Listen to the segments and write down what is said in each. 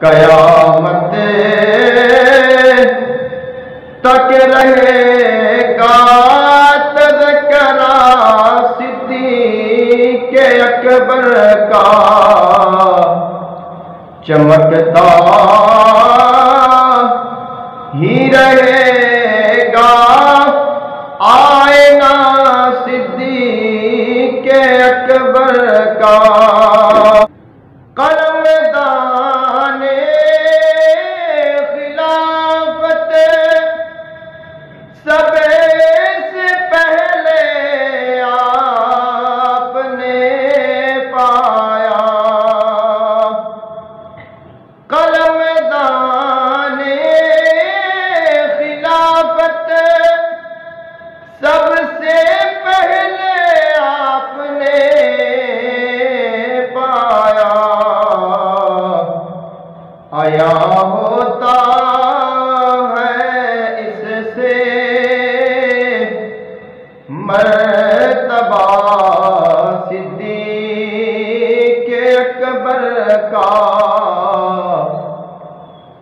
قیامت تک رہے گا تذکرہ صدیق اکبر کا، چمکتا ہی رہے گا آئینہ صدیق اکبر کا۔ قلم دان خلافت سب سے پہلے آپ نے پایا، قلم دان خلافت سب سے پہلے آپ نے پایا، آیا ہوتا ہے اس سے مرتبہ صدیق اکبر کا،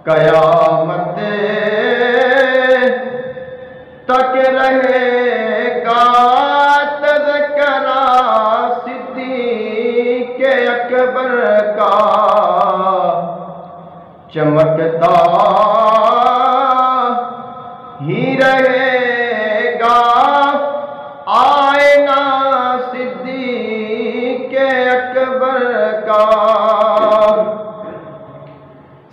قیامت تک رہے گا تذکرہ صدیق اکبر کا، چمکتا ہی رہے گا آئینہ صدیق اکبر کا۔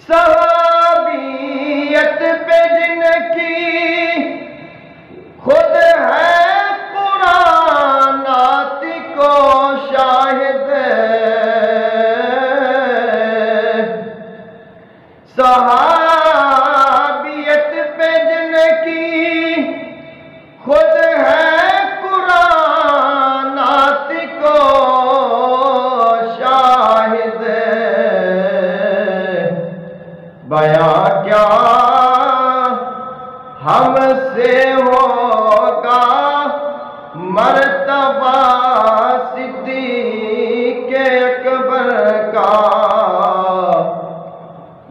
صحابیت پہ جن کی خود ہے قرآن ناطق و شاہد، صحابیت پہ جن کی خود ہے قرآن ناطق و شاہد، بیان کیا ہم سے ہوگا مرتبہ صدیق اکبر کا،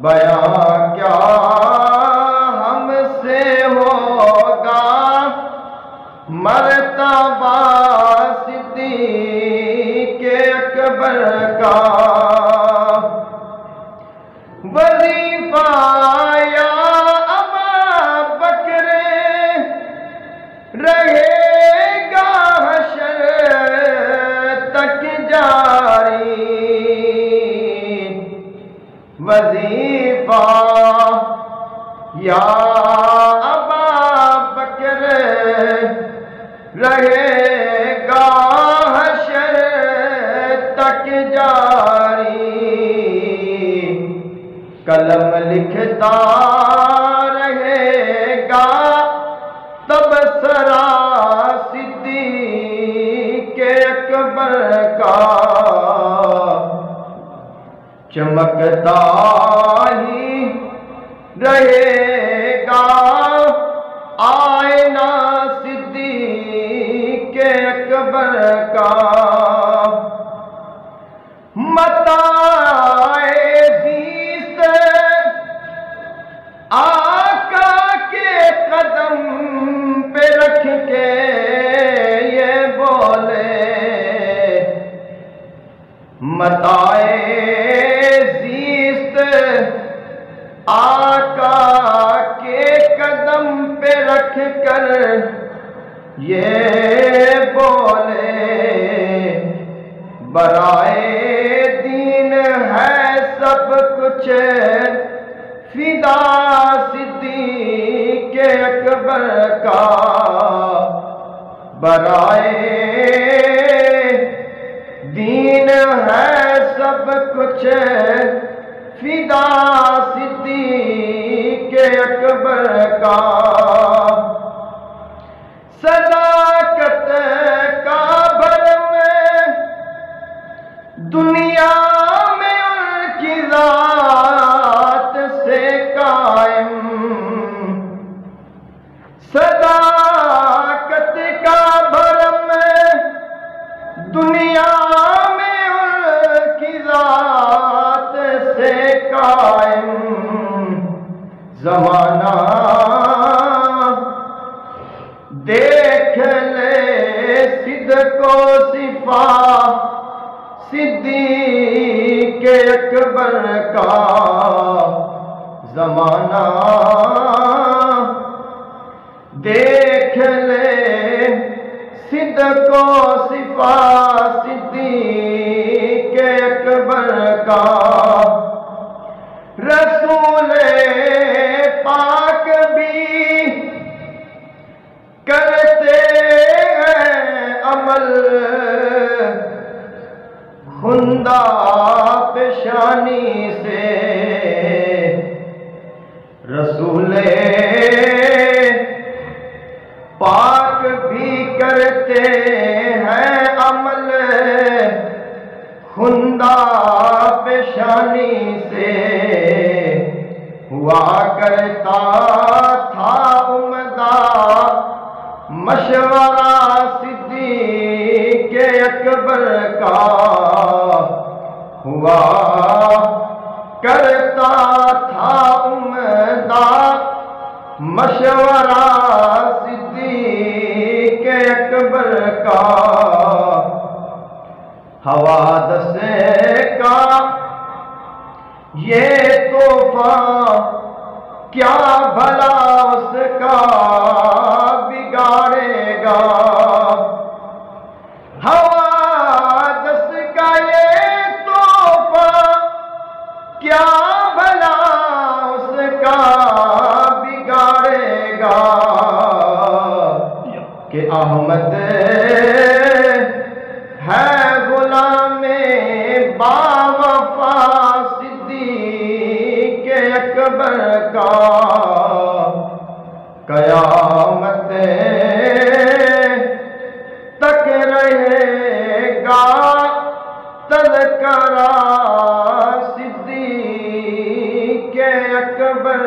بیان کیا ہم سے ہوگا مرتبہ صدیق اکبر کا۔ وظیفہ یا ابا بکر رہے گا حشر تک جاری، وظیفہ یا ابا بکر رہے گا حشر تک جاری، قلم لکھتا رہے گا تبصرہ صدیق اکبر کا، چمکتا ہی رہے گا آئینہ صدیق اکبر کا۔ متاع زیست آقا کے قدم پہ رکھ کے یہ بولے، متاع زیست آقا کے قدم پہ رکھ کر یہ بولے، برائے دین ہے سب کچھ فدا صدیق اکبر کا، برائے دین ہے سب کچھ فدا صدیق اکبر کا۔ صداقت کا بھرم دنیا میں ان کی ذات سے قائم، صداقت کا بھرم دنیا میں ان کی ذات سے قائم زمانہ دیکھ لے صدق و صفا صدیق اکبر کا زمانہ دیکھ لے صدق و صفا صدیق اکبر کا رسول پاک بھی کرتے ہیں عمل خندہ پیشانی سے رسول پاک بھی کرتے ہیں عمل خندہ پیشانی سے ہوا کرتا تھا عمدہ مشورہ صدیق اکبر کا ہوا کرتا تھا عمدہ مشورہ صدیق اکبر کا حوادث کا یہ تحفہ کیا بھلا اس کا بگاڑے گا حوادث کا یہ تحفہ کیا بھلا اس کا بگاڑے گا کہ احمد ہے غلام باوفا صدیق اکبر کا قیامت تک رہے گا تذکرہ صدیق اکبر